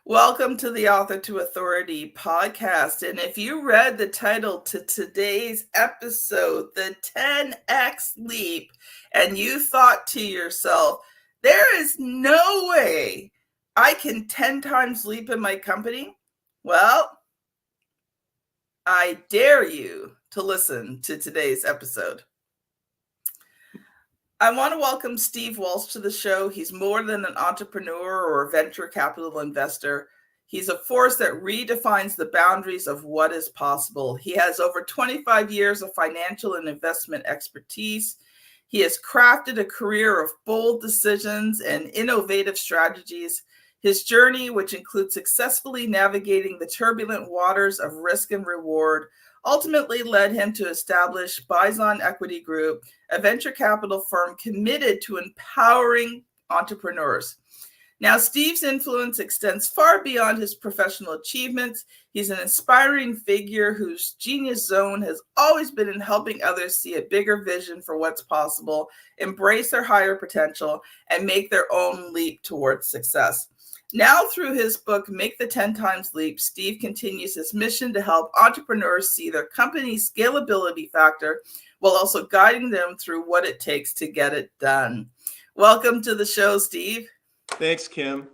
Welcome to the Author to Authority podcast. And if you read the title to today's episode, The 10X Leap, and you thought to yourself, there is no way I can 10 times leap in my company, well, I dare you to listen to today's episode. I want to welcome Steve Walsh to the show. He's more than an entrepreneur or a venture capital investor. He's a force that redefines the boundaries of what is possible. He has over 25 years of financial and investment expertise. He has crafted a career of bold decisions and innovative strategies. His journey, which includes successfully navigating the turbulent waters of risk and reward, ultimately led him to establish Bison Equity Group, a venture capital firm committed to empowering entrepreneurs. Now, Steve's influence extends far beyond his professional achievements. He's an inspiring figure whose genius zone has always been in helping others see a bigger vision for what's possible, embrace their higher potential, and make their own leap towards success. Now, through his book, Make the 10 Times Leap, Steve continues his mission to help entrepreneurs see their company's scalability factor while also guiding them through what it takes to get it done. Welcome to the show, Steve. Thanks, Kim.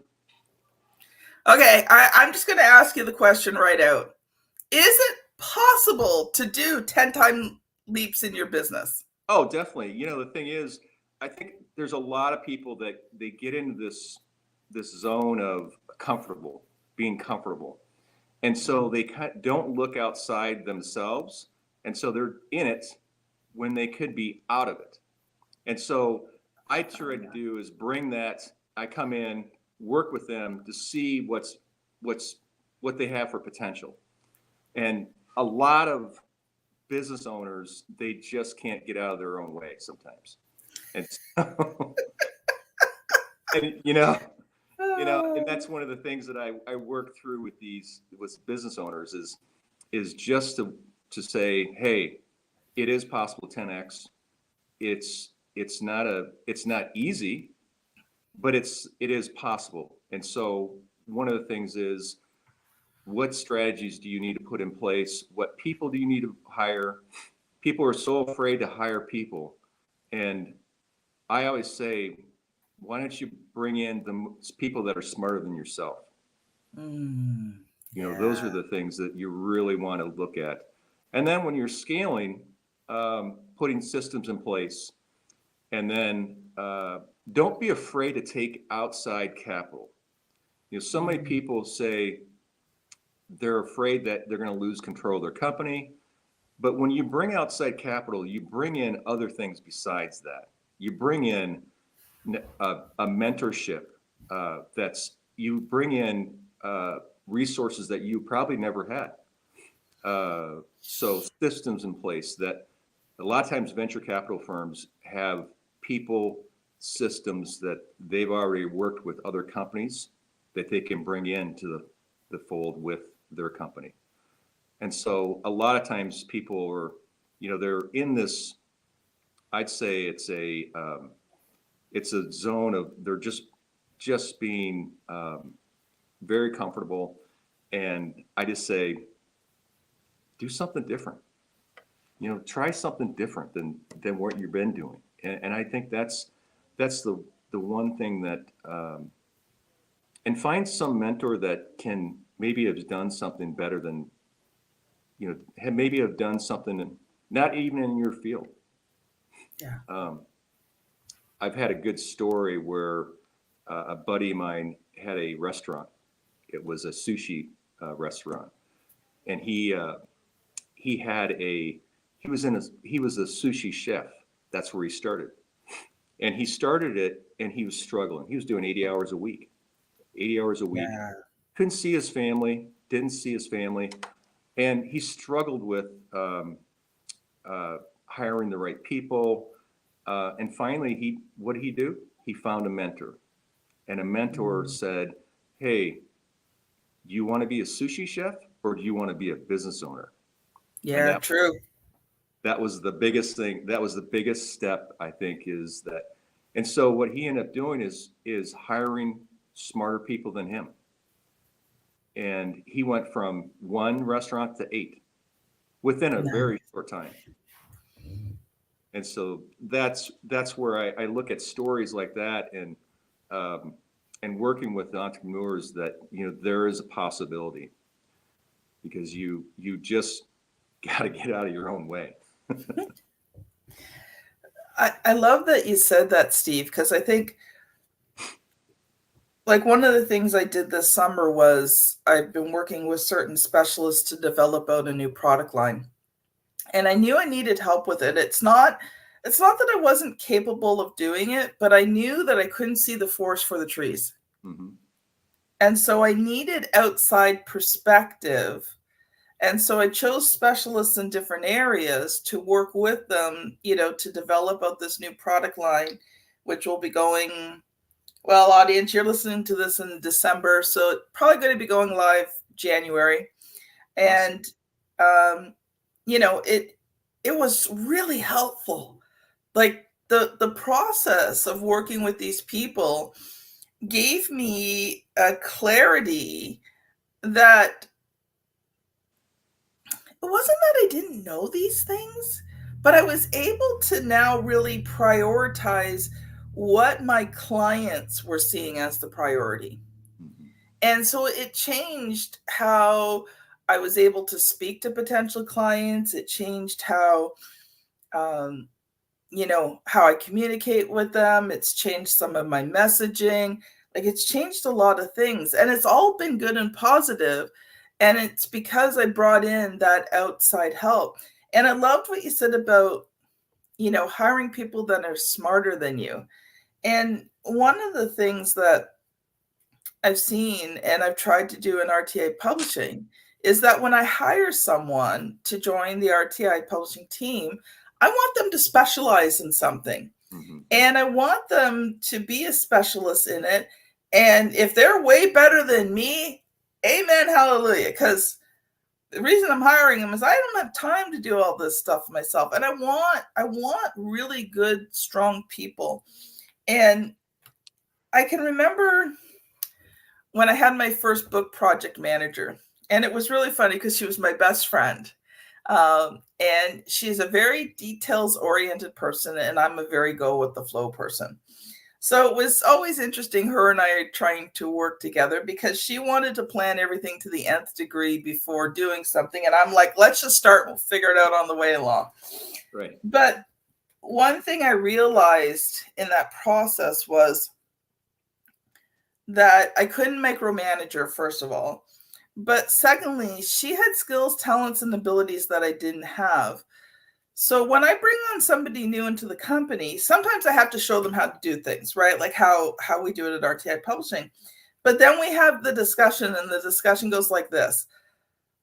Okay, I'm just going to ask you the question right out. Is it possible to do 10-time leaps in your business? Oh, definitely. You know, the thing is, I think there's a lot of people that they get into this zone of being comfortable. And so they don't look outside themselves. And so they're in it when they could be out of it. And so I try to do is bring that. I come in, work with them to see what they have for potential. And a lot of business owners, they just can't get out of their own way sometimes. And so, and that's one of the things that I work through with business owners is just to say, hey, it is possible 10x. It's not easy, but it is possible. And so one of the things is, what strategies do you need to put in place? What people do you need to hire? People are so afraid to hire people. And I always say, why don't you bring in the people that are smarter than yourself? Those are the things that you really want to look at. And then when you're scaling, putting systems in place, and then don't be afraid to take outside capital. So many people say they're afraid that they're going to lose control of their company. But when you bring outside capital, you bring in other things besides that. You bring in a mentorship, you bring in resources that you probably never had. So systems in place that a lot of times venture capital firms have people, systems that they've already worked with other companies that they can bring into the fold with their company. And so a lot of times people are, they're in this, I'd say it's a zone of, they're just being very comfortable. And I just say, do something different. Try something different than what you've been doing. And I think that's the one thing that, and find some mentor that can maybe have done something better than, maybe have done something not even in your field. Yeah. I've had a good story where a buddy of mine had a restaurant. It was a sushi restaurant, and he was a sushi chef. That's where he started, and he started it, and he was struggling. He was doing 80 hours a week. Yeah. Couldn't see his family. Didn't see his family, and he struggled with hiring the right people. And finally, what did he do? He found a mentor, and a mentor said, "Hey, do you want to be a sushi chef or do you want to be a business owner?" Yeah, true. That was the biggest thing. That was the biggest step, I think, is that. And so what he ended up doing is hiring smarter people than him. and he went from one restaurant to 8 within a very short time. And so that's where I look at stories like that, and working with entrepreneurs that, there is a possibility, because you just got to get out of your own way. I love that you said that, Steve, because I think, like, one of the things I did this summer was I've been working with certain specialists to develop out a new product line. And I knew I needed help with it. It's not that I wasn't capable of doing it, but I knew that I couldn't see the forest for the trees. Mm-hmm. And so I needed outside perspective. And so I chose specialists in different areas to work with them, to develop out this new product line, which will be going, well, audience, you're listening to this in December, so it's probably going to be going live January. And, it was really helpful. Like, the process of working with these people gave me a clarity that it wasn't that I didn't know these things, but I was able to now really prioritize what my clients were seeing as the priority. Mm-hmm. And so it changed how I was able to speak to potential clients. It changed how, how I communicate with them. It's changed some of my messaging. Like, it's changed a lot of things, and it's all been good and positive. And it's because I brought in that outside help. And I loved what you said about, hiring people that are smarter than you. And one of the things that I've seen and I've tried to do in RTI Publishing is that when I hire someone to join the RTI Publishing team, I want them to specialize in something. Mm-hmm. And I want them to be a specialist in it. And if they're way better than me, amen, hallelujah. Because the reason I'm hiring them is I don't have time to do all this stuff myself. And I want really good, strong people. And I can remember when I had my first book project manager, and it was really funny because she was my best friend. And she's a very details-oriented person, and I'm a very go-with-the-flow person. So it was always interesting, her and I are trying to work together, because she wanted to plan everything to the nth degree before doing something. And I'm like, let's just start, we'll figure it out on the way along. Right. But one thing I realized in that process was that I couldn't micromanage her, first of all. But secondly, she had skills, talents, and abilities that I didn't have. So when I bring on somebody new into the company, sometimes I have to show them how to do things, right? Like how we do it at RTI Publishing. But then we have the discussion, and the discussion goes like this.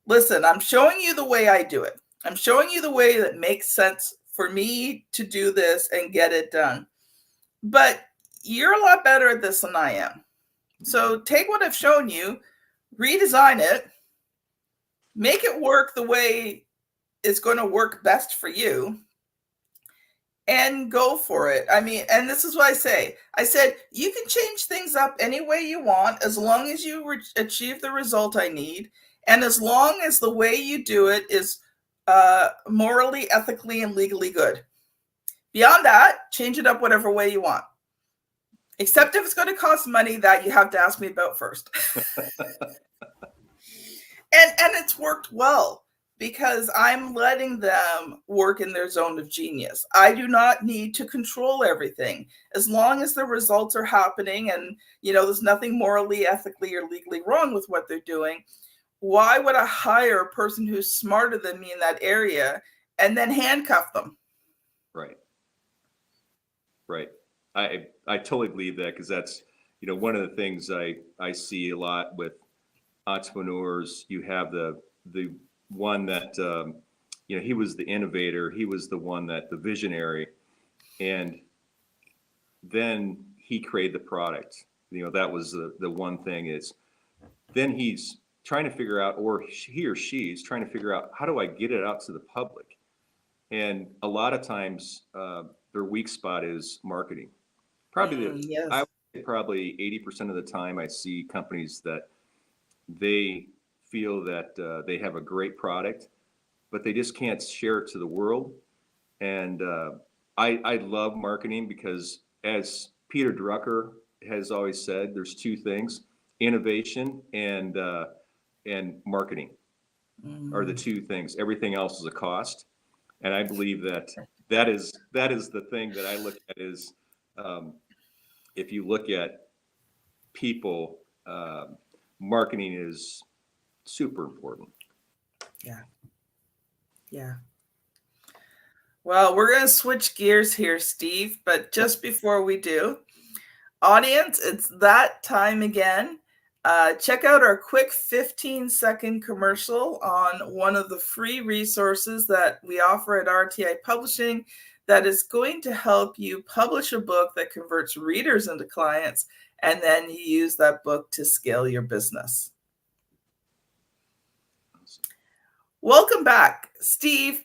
Listen, I'm showing you the way I do it. I'm showing you the way that makes sense for me to do this and get it done. But you're a lot better at this than I am. So take what I've shown you, redesign it, make it work the way it's going to work best for you, and go for it. I mean, and this is what I say. I said, you can change things up any way you want, as long as you achieve the result I need, and as long as the way you do it is morally, ethically, and legally good. Beyond that, change it up whatever way you want. Except if it's going to cost money, that you have to ask me about first. And it's worked well, because I'm letting them work in their zone of genius. I do not need to control everything. As long as the results are happening and, there's nothing morally, ethically, or legally wrong with what they're doing, why would I hire a person who's smarter than me in that area and then handcuff them? Right. Right. I totally believe that, because that's, one of the things I see a lot with entrepreneurs. You have the one that, he was the innovator. He was the one the visionary, and then he created the product. That was the one thing is, then he's trying to figure out, or he or she's trying to figure out, how do I get it out to the public? And a lot of times their weak spot is marketing. Probably Yes. I would say probably 80% of the time I see companies that they feel that they have a great product, but they just can't share it to the world. And I love marketing because, as Peter Drucker has always said, there's two things: innovation and marketing are the two things. Everything else is a cost. And I believe that is the thing that I look at is, if you look at people, marketing is super important. Yeah. Yeah. Well, we're going to switch gears here, Steve, but just before we do, audience, it's that time again. Check out our quick 15-second commercial on one of the free resources that we offer at RTI Publishing that is going to help you publish a book that converts readers into clients, and then you use that book to scale your business. Welcome back, Steve.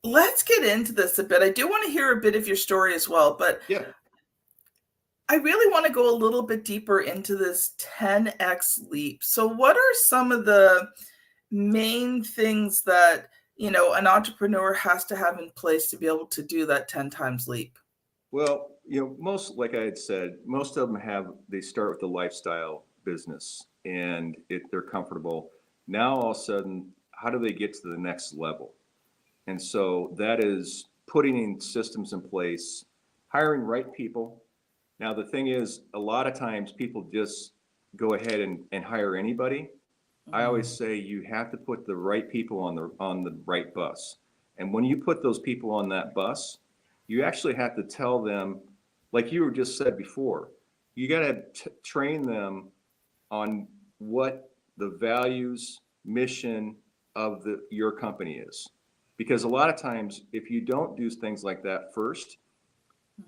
Let's get into this a bit. I do want to hear a bit of your story as well, but Yeah. I really want to go a little bit deeper into this 10x leap. So what are some of the main things that, an entrepreneur has to have in place to be able to do that 10 times leap? Well, most, like I had said, most of them they start with the lifestyle business and they're comfortable. Now, all of a sudden, how do they get to the next level? And so that is putting in systems in place, hiring right people. Now, the thing is, a lot of times people just go ahead and hire anybody. I always say you have to put the right people on the right bus. And when you put those people on that bus, you actually have to tell them, like you were just said before, you got to train them on what the values, mission of your company is. Because a lot of times, if you don't do things like that first,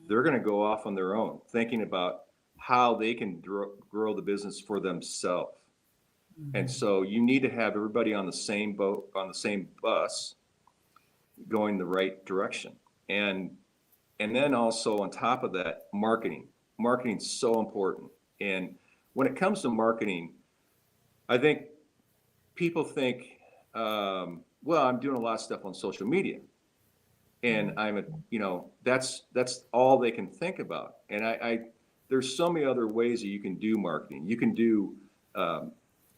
they're going to go off on their own, thinking about how they can grow the business for themselves. And so you need to have everybody on the same boat, on the same bus, going the right direction. And then also on top of that, marketing's so important. And when it comes to marketing, I think people think, well, I'm doing a lot of stuff on social media, and that's all they can think about. And there's so many other ways that you can do marketing. You can do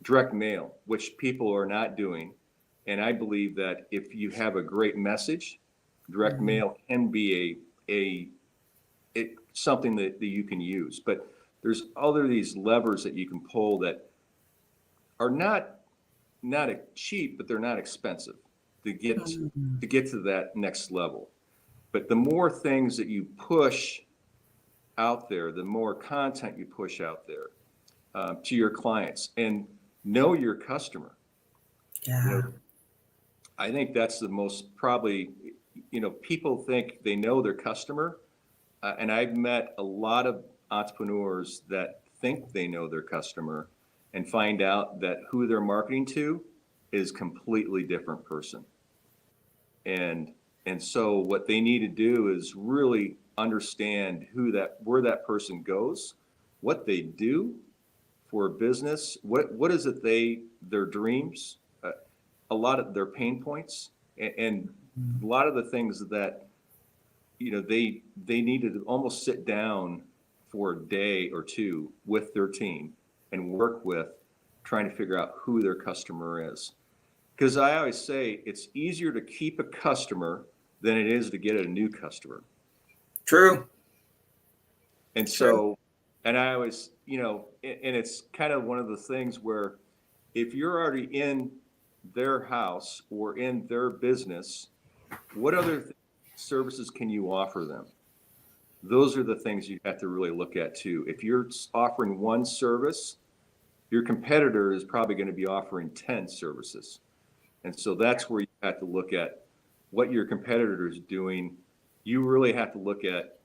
direct mail, which people are not doing. And I believe that if you have a great message, direct mail can be something that you can use. But there's these levers that you can pull that are not cheap, but they're not expensive to get to that next level. But the more things that you push out there, the more content you push out there to your clients, and know your customer. Yeah. I think that's the most probably, people think they know their customer. And I've met a lot of entrepreneurs that think they know their customer and find out that who they're marketing to is completely different person. And so what they need to do is really understand where that person goes, what they do for a business, what is it their dreams, a lot of their pain points, and a lot of the things that they need to almost sit down for a day or two with their team and work with, trying to figure out who their customer is. Because I always say it's easier to keep a customer than it is to get a new customer. True. And so, and I always, and it's kind of one of the things where if you're already in their house or in their business, what other services can you offer them? Those are the things you have to really look at too. If you're offering one service, your competitor is probably going to be offering 10 services. And so that's where you have to look at what your competitor is doing. You really have to look at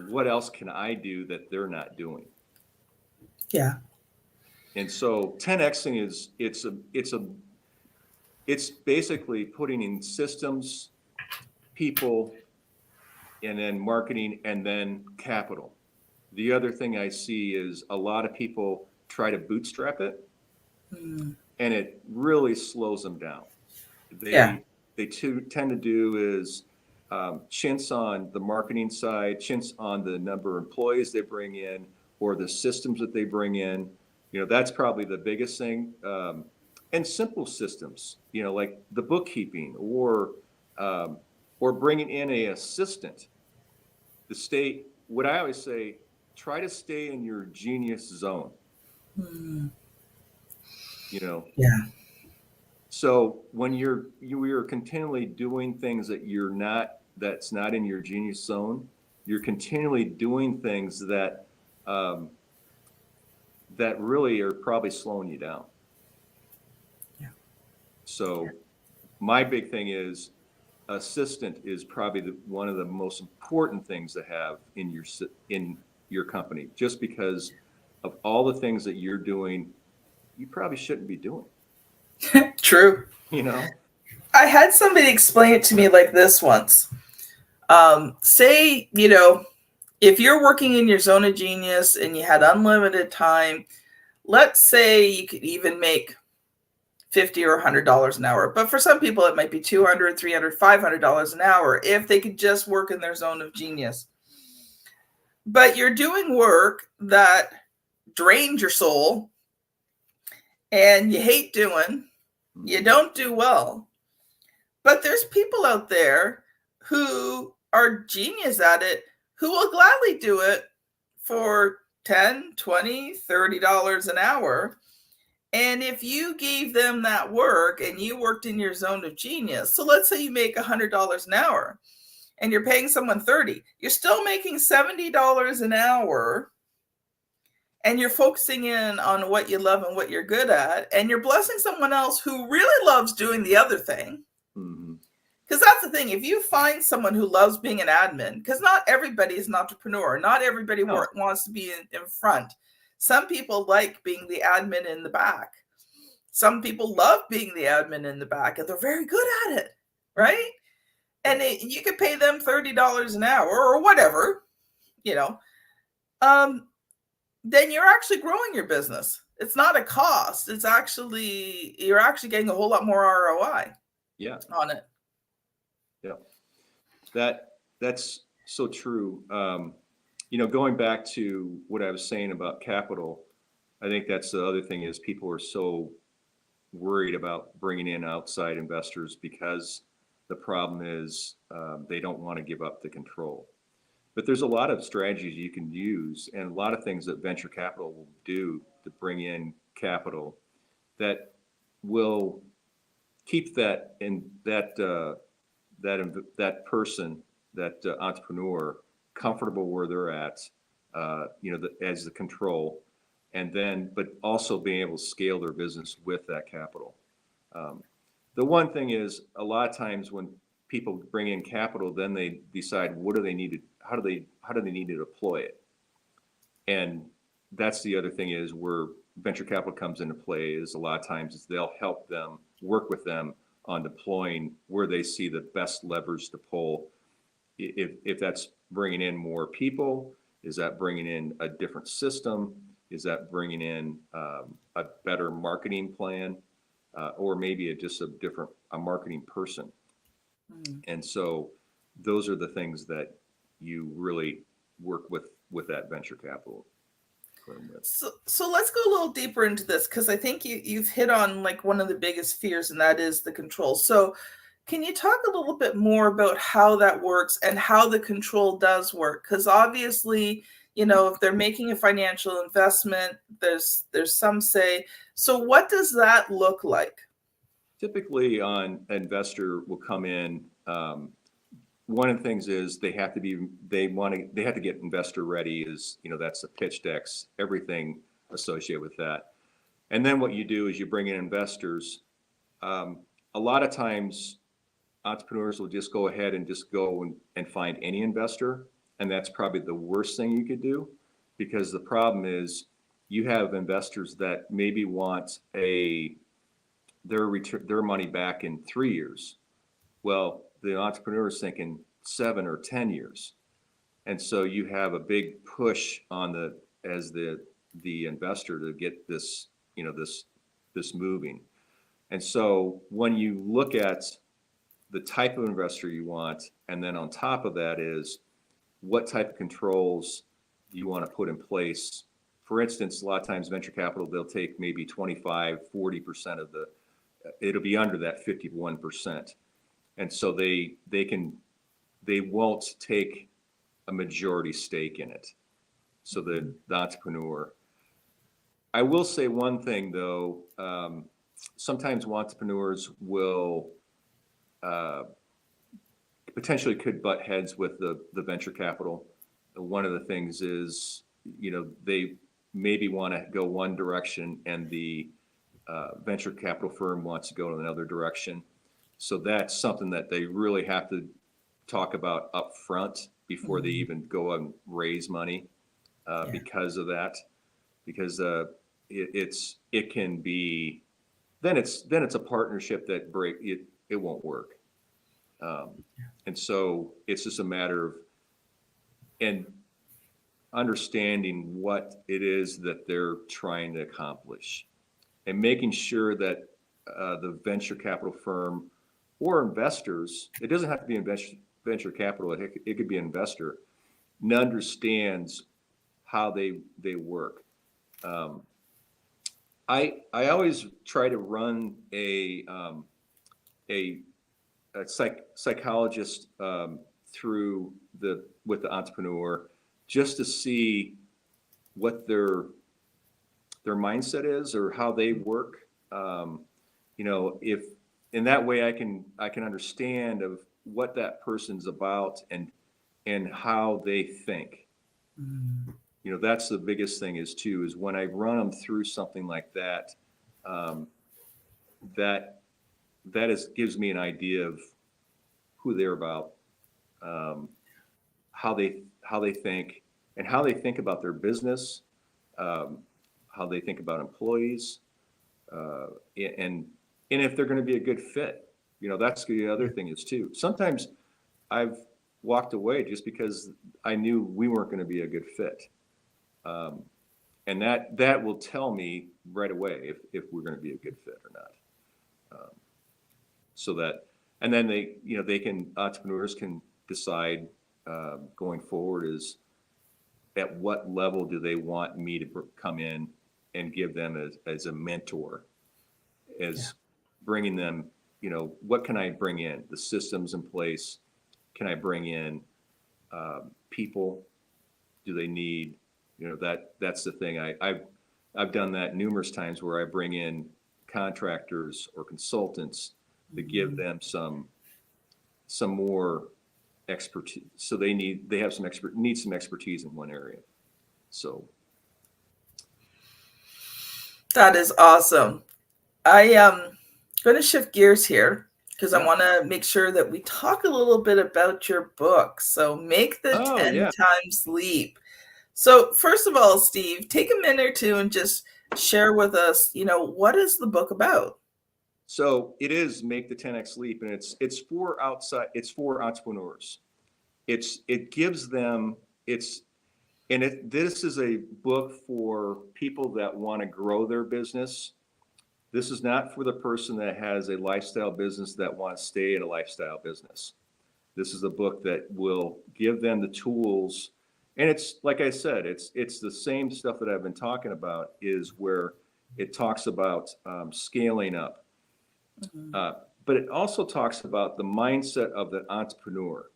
what else can I do that they're not doing. Yeah. And so 10xing is it's basically putting in systems, people, and then marketing, and then capital. The other thing I see is a lot of people try to bootstrap it, Mm. and it really slows them down. Yeah. They tend to do is chintz on the marketing side, chintz on the number of employees they bring in, or the systems that they bring in. That's probably the biggest thing. And simple systems, like the bookkeeping, or bringing in a assistant. What I always say, try to stay in your genius zone. Mm. You know, Yeah. so when you're continually doing things that's not in your genius zone, you're continually doing things that that really are probably slowing you down. Yeah. So my big thing is assistant is probably one of the most important things to have in your company, just because of all the things that you're doing, you probably shouldn't be doing. True. You know? I had somebody explain it to me like this once. Say, if you're working in your zone of genius and you had unlimited time, let's say you could even make $50 or $100 an hour. But for some people, it might be $200, $300, $500 an hour if they could just work in their zone of genius. But you're doing work that drains your soul and you hate doing, you don't do well. But there's people out there who are genius at it, who will gladly do it for $10, $20, $30 an hour. And if you gave them that work and you worked in your zone of genius, so let's say you make $100 an hour and you're paying someone $30, you're still making $70 an hour, and you're focusing in on what you love and what you're good at, and you're blessing someone else who really loves doing the other thing. Mm-hmm. Because that's the thing. If you find someone who loves being an admin, because not everybody is an entrepreneur, not everybody wants to be in front. Some people like being the admin in the back. Some people love being the admin in the back, and they're very good at it, right? And you could pay them $30 an hour or whatever, then you're actually growing your business. It's not a cost. You're actually getting a whole lot more ROI on it. Yeah, that's so true. Going back to what I was saying about capital, I think that's the other thing is people are so worried about bringing in outside investors because the problem is they don't want to give up the control. But there's a lot of strategies you can use and a lot of things that venture capital will do to bring in capital that will keep that person, that entrepreneur, comfortable where they're at, as the control, and then, but also being able to scale their business with that capital. The one thing is, a lot of times when people bring in capital, then they decide how do they need to deploy it, and that's the other thing is where venture capital comes into play. Is a lot of times they'll help them work with them on deploying where they see the best levers to pull. If that's bringing in more people, is that bringing in a different system? Is that bringing in a better marketing plan, or maybe just a marketing person? And so those are the things that you really work with that venture capital firm with. So let's go a little deeper into this, because I think you've hit on like one of the biggest fears, and that is the control. So can you talk a little bit more about how that works and how the control does work? Because obviously, if they're making a financial investment, there's some say. So what does that look like? Typically, an investor will come in. One of the things is they have to get investor ready. That's the pitch decks, everything associated with that. And then what you do is you bring in investors. A lot of times, entrepreneurs will just go ahead and just go and find any investor, and that's probably the worst thing you could do, because the problem is you have investors that maybe want their money back in 3 years. Well, the entrepreneur is thinking 7 or 10 years, and so you have a big push as the the investor to get this, this moving. And so when you look at the type of investor you want, and then on top of that is what type of controls you want to put in place. For instance, a lot of times venture capital, they'll take maybe 25, 40% of it'll be under that 51%. And so they won't take a majority stake in it. So the entrepreneur. I will say one thing though, sometimes entrepreneurs will potentially could butt heads with the venture capital. One of the things is, they maybe want to go one direction and the venture capital firm wants to go in another direction. So that's something that they really have to talk about up front before they even go and raise money because of that. Because it can be, then it's a partnership that it won't work. And so it's just a matter of understanding what it is that they're trying to accomplish and making sure that the venture capital firm or investors, it doesn't have to be venture capital, it could be an investor, understands how they work. I always try to run a psychologist through with the entrepreneur just to see what their mindset is or how they work. If in that way I can understand of what that person's about and how they think. That's the biggest thing is when I run them through something like that, gives me an idea of who they're about, how they think, and how they think about their business, how they think about employees, and if they're going to be a good fit. That's the other thing is too. Sometimes I've walked away just because I knew we weren't going to be a good fit. And that will tell me right away if we're going to be a good fit or not. So that, and then entrepreneurs can decide going forward is at what level do they want me to come in and give them as a mentor, bringing them, what can I bring in? The systems in place. Can I bring in people? Do they need, that's the thing. I've done that numerous times where I bring in contractors or consultants to give them some more expertise. So they need some expertise in one area. So that is awesome. I am going to shift gears here because I want to make sure that we talk a little bit about your book. So Make the 10 Times Leap. So first of all, Steve, take a minute or two and just share with us, what is the book about? So it is Make the 10X Leap, and it's for entrepreneurs. It gives them, this is a book for people that want to grow their business. This is not for the person that has a lifestyle business that wants to stay in a lifestyle business. This is a book that will give them the tools. And it's, like I said, it's the same stuff that I've been talking about, is where it talks about scaling up. But it also talks about the mindset of the entrepreneur,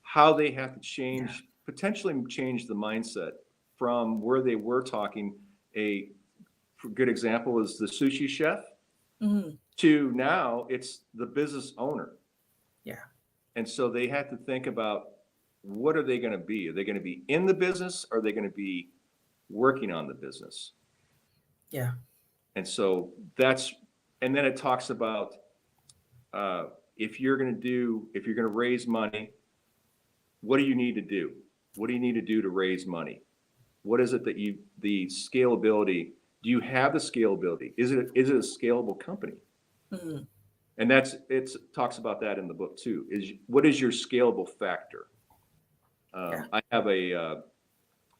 how they have to potentially change the mindset from where they were talking. A good example is the sushi chef to now it's the business owner. Yeah. And so they have to think about, what are they going to be? Are they going to be in the business? Or are they going to be working on the business? Yeah. And so and then it talks about if you're going to raise money, what do you need to do? What do you need to do to raise money? What is it that the scalability, do you have the scalability? Is it a scalable company? And it talks about that in the book too, what is your scalable factor? I have a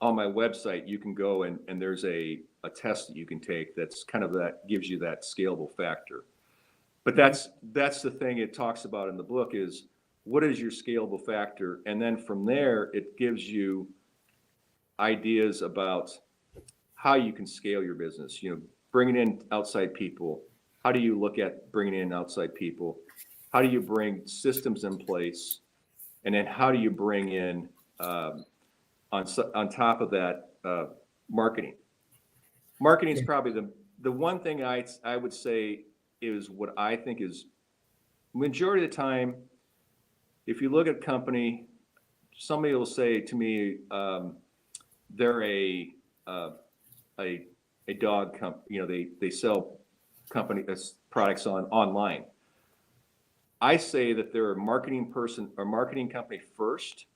on my website, you can go and there's a test that you can take that's kind of that gives you that scalable factor. But that's the thing it talks about in the book is what is your scalable factor? And then from there, it gives you ideas about how you can scale your business, bringing in outside people. How do you look at bringing in outside people? How do you bring systems in place? And then how do you bring in, on top of that, marketing? Marketing is probably the one thing I would say is what I think is majority of the time, if you look at a company, somebody will say to me, they're a dog company, they sell company products online. I say that they're a marketing person or marketing company first,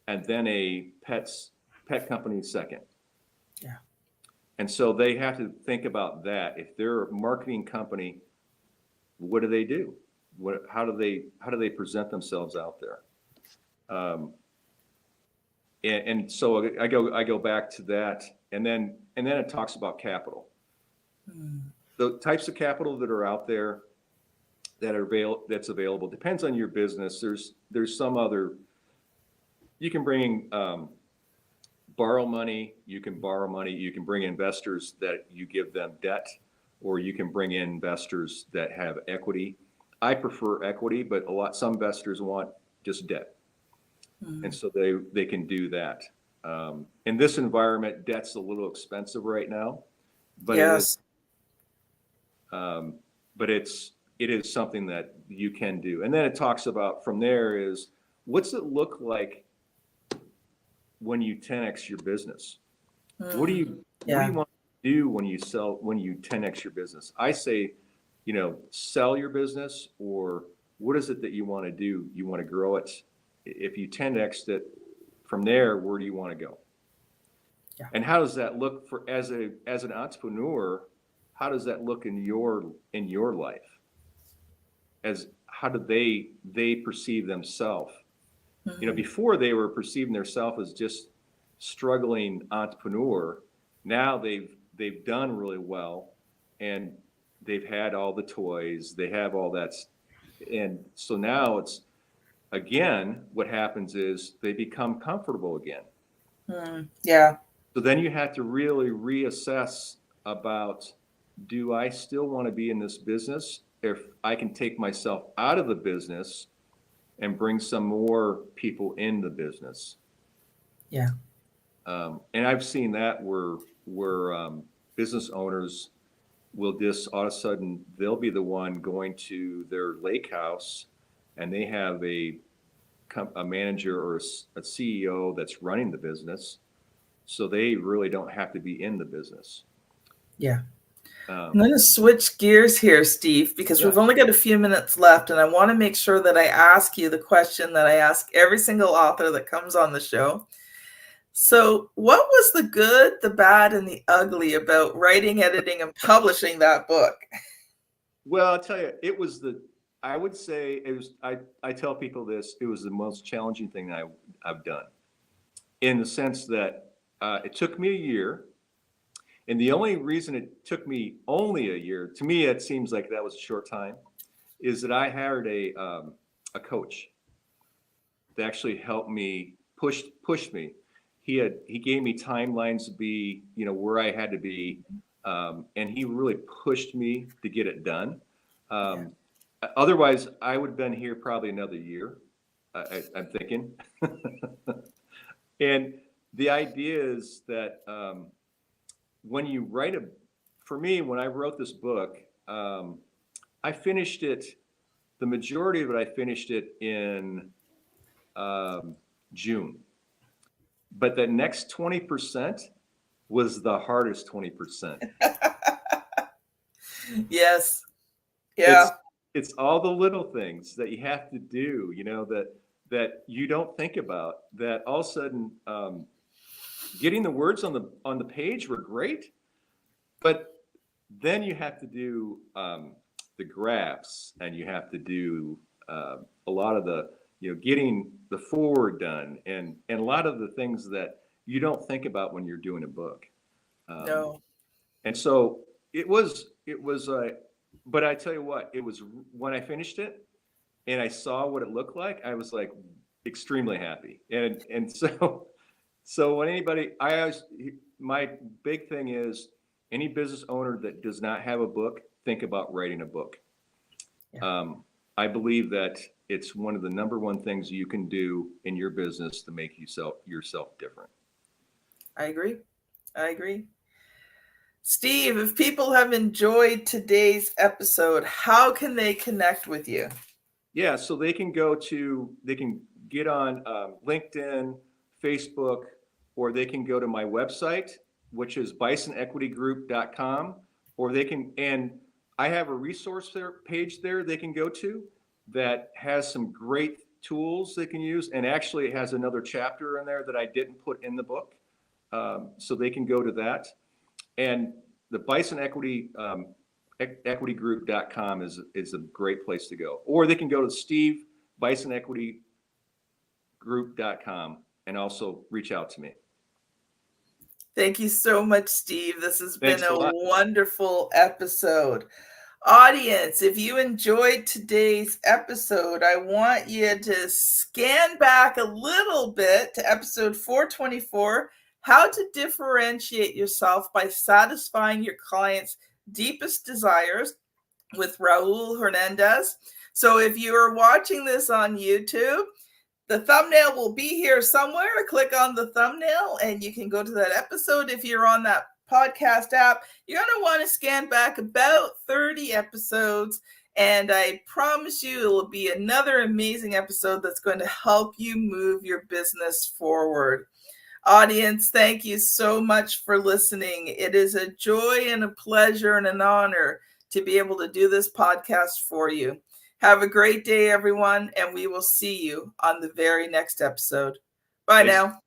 and then a pet company second. Yeah. And so they have to think about that. If they're a marketing company, what do they do? How do they present themselves out there? And so I go back to that, and then it talks about capital. The types of capital that are out there that's available depends on your business. There's some other. You can bring borrow money. You can borrow money. You can bring investors that you give them debt, or you can bring in investors that have equity. I prefer equity, but some investors want just debt. And so they can do that. In this environment, debt's a little expensive right now, but yes. It is something that you can do. And then it talks about from there is what's it look like when you 10x your business? What do you want to do when you 10x your business? I say, sell your business, or what is it that you want to do? You want to grow it. If you 10x it, from there, where do you want to go? Yeah. And how does that look for as an entrepreneur? How does that look in your life? As how do they perceive themselves? Before they were perceiving themselves as just struggling entrepreneur. Now they've done really well, and they've had all the toys. They have all that, and so now it's. Again, what happens is they become comfortable again. Yeah. So then you have to really reassess about, do I still want to be in this business? If I can take myself out of the business and bring some more people in the business. Yeah. And I've seen that where business owners will just all of a sudden, they'll be the one going to their lake house, and they have a manager or a CEO that's running the business, so they really don't have to be in the business. Yeah. I'm going to switch gears here, Steve, because we've only got a few minutes left, and I want to make sure that I ask you the question that I ask every single author that comes on the show. So what was the good, the bad, and the ugly about writing, editing, and publishing that book? Well, I'll tell you, I would say it was, I tell people this, it was the most challenging thing I've done, in the sense that it took me a year. And the only reason it took me only a year, to me, it seems like that was a short time, is that I hired a coach that actually helped me, pushed me. He gave me timelines to be, where I had to be. And he really pushed me to get it done. Otherwise, I would have been here probably another year, I'm thinking. And the idea is that when you write for me, when I wrote this book, I finished it, the majority of it, I finished it in June. But the next 20% was the hardest 20%. Yes. Yeah. It's all the little things that you have to do, that you don't think about, that all of a sudden getting the words on the page were great, but then you have to do the graphs, and you have to do a lot of the, getting the forward done, and a lot of the things that you don't think about when you're doing a book. No. And so it was, but I tell you what, it was when I finished it and I saw what it looked like, I was like extremely happy. And so when anybody, my big thing is any business owner that does not have a book, think about writing a book. Yeah. I believe that it's one of the number one things you can do in your business to make yourself different. I agree. Steve, if people have enjoyed today's episode, how can they connect with you? Yeah, so they can get on LinkedIn, Facebook, or they can go to my website, which is bisonequitygroup.com, or and I have a resource page there they can go to that has some great tools they can use. And actually it has another chapter in there that I didn't put in the book. So they can go to that. And the Bison Equity, equitygroup.com is a great place to go. Or they can go to stevebisonequitygroup.com and also reach out to me. Thank you so much, Steve. This has been a wonderful episode. Audience, if you enjoyed today's episode, I want you to scan back a little bit to episode 424, How to Differentiate Yourself by Satisfying Your Clients' Deepest Desires with Raul Hernandez. So if you are watching this on YouTube, the thumbnail will be here somewhere. Click on the thumbnail and you can go to that episode. If you're on that podcast app, you're going to want to scan back about 30 episodes. And I promise you it will be another amazing episode that's going to help you move your business forward. Audience, thank you so much for listening. It is a joy and a pleasure and an honor to be able to do this podcast for you. Have a great day, everyone, and we will see you on the very next episode. Bye now.